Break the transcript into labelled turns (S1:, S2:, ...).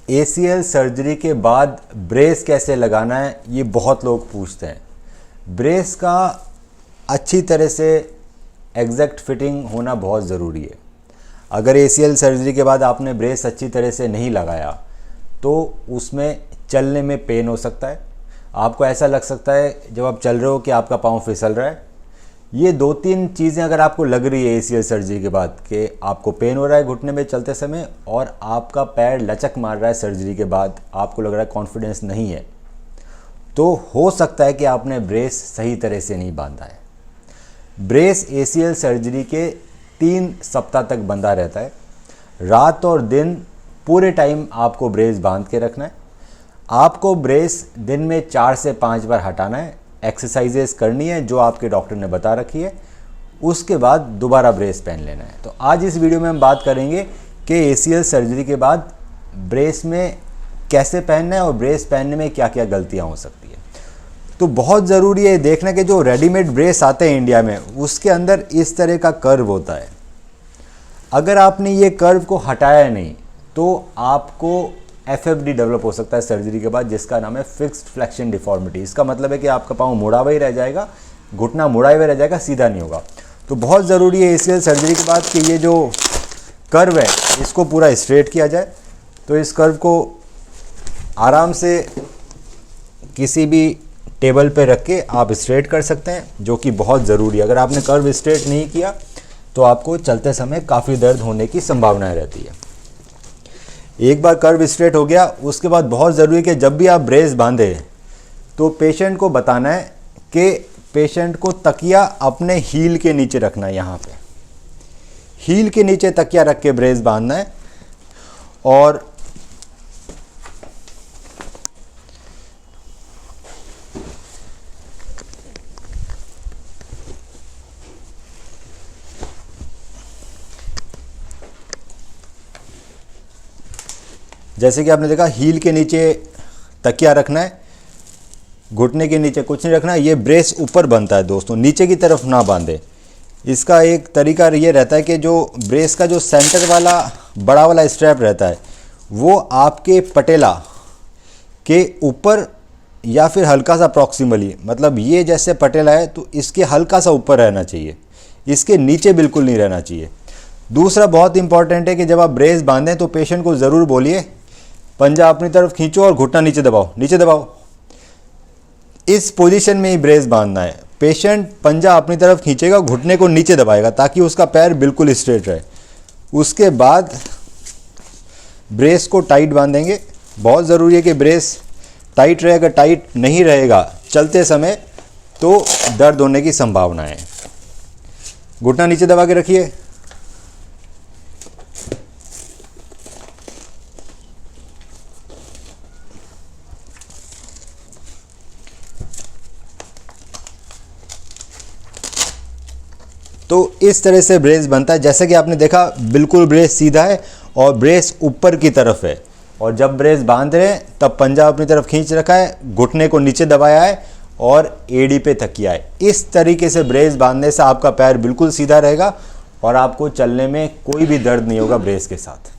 S1: ACL surgery के बाद brace कैसे लगाना है, ये बहुत लोग पूछते हैं। ब्रेस का अच्छी तरह से एग्जैक्ट फिटिंग होना बहुत ज़रूरी है। अगर ACL सर्जरी के बाद आपने ब्रेस अच्छी तरह से नहीं लगाया तो उसमें चलने में पेन हो सकता है। आपको ऐसा लग सकता है जब आप चल रहे हो कि आपका पाँव फिसल रहा है। ये 2-3 चीज़ें अगर आपको लग रही है ACL सर्जरी के बाद कि आपको पेन हो रहा है घुटने में चलते समय और आपका पैर लचक मार रहा है सर्जरी के बाद, आपको लग रहा है कॉन्फिडेंस नहीं है, तो हो सकता है कि आपने ब्रेस सही तरह से नहीं बांधा है। ब्रेस ACL सर्जरी के 3 सप्ताह तक बंधा रहता है। रात और दिन पूरे टाइम आपको ब्रेस बांध के रखना है। आपको ब्रेस दिन में 4 से 5 बार हटाना है, एक्सरसाइजेस करनी है जो आपके डॉक्टर ने बता रखी है, उसके बाद दोबारा ब्रेस पहन लेना है। तो आज इस वीडियो में हम बात करेंगे कि ACL सर्जरी के बाद ब्रेस में कैसे पहनना है और ब्रेस पहनने में क्या क्या गलतियां हो सकती है। तो बहुत ज़रूरी है देखना कि जो रेडीमेड ब्रेस आते हैं इंडिया में, उसके अंदर इस तरह का कर्व होता है। अगर आपने ये कर्व को हटाया नहीं तो आपको FFD डेवलप हो सकता है सर्जरी के बाद, जिसका नाम है फिक्स्ड फ्लेक्शन डिफॉर्मिटी। इसका मतलब है कि आपका पाँव मुड़ा हुआ ही रह जाएगा, घुटना मुड़ा हुआ रह जाएगा, सीधा नहीं होगा। तो बहुत ज़रूरी है ACL सर्जरी के बाद कि ये जो कर्व है इसको पूरा स्ट्रेट किया जाए। तो इस कर्व को आराम से किसी भी टेबल पे रख के आप स्ट्रेट कर सकते हैं, जो कि बहुत ज़रूरी है। अगर आपने कर्व स्ट्रेट नहीं किया तो आपको चलते समय काफ़ी दर्द होने की संभावनाएँ रहती है। एक बार कर्व स्ट्रेट हो गया, उसके बाद बहुत ज़रूरी है कि जब भी आप ब्रेस बांधे तो पेशेंट को बताना है कि पेशेंट को तकिया अपने हील के नीचे रखना है। यहाँ पे हील के नीचे तकिया रख के ब्रेस बांधना है। और जैसे कि आपने देखा, हील के नीचे तकिया रखना है, घुटने के नीचे कुछ नहीं रखना है। ये ब्रेस ऊपर बनता है दोस्तों, नीचे की तरफ ना बांधे। इसका एक तरीका ये रहता है कि जो ब्रेस का जो सेंटर वाला बड़ा वाला स्ट्रैप रहता है वो आपके पटेला के ऊपर या फिर हल्का सा प्रॉक्सिमली, मतलब ये जैसे पटेला है तो इसके हल्का सा ऊपर रहना चाहिए, इसके नीचे बिल्कुल नहीं रहना चाहिए। दूसरा बहुत इंपॉर्टेंट है कि जब आप ब्रेस बांधें तो पेशेंट को ज़रूर बोलिए पंजा अपनी तरफ खींचो और घुटना नीचे दबाओ, नीचे दबाओ। इस पोजीशन में ही ब्रेस बांधना है। पेशेंट पंजा अपनी तरफ खींचेगा, घुटने को नीचे दबाएगा ताकि उसका पैर बिल्कुल स्ट्रेट रहे। उसके बाद ब्रेस को टाइट बांधेंगे। बहुत ज़रूरी है कि ब्रेस टाइट रहे। अगर टाइट नहीं रहेगा चलते समय तो दर्द होने की संभावना है। घुटना नीचे दबा के रखिए। तो इस तरह से ब्रेस बनता है। जैसे कि आपने देखा, बिल्कुल ब्रेस सीधा है और ब्रेस ऊपर की तरफ है। और जब ब्रेस बांध रहे हैं तब पंजा अपनी तरफ खींच रखा है, घुटने को नीचे दबाया है और एड़ी पे तकिया है। इस तरीके से ब्रेस बांधने से आपका पैर बिल्कुल सीधा रहेगा और आपको चलने में कोई भी दर्द नहीं होगा ब्रेस के साथ।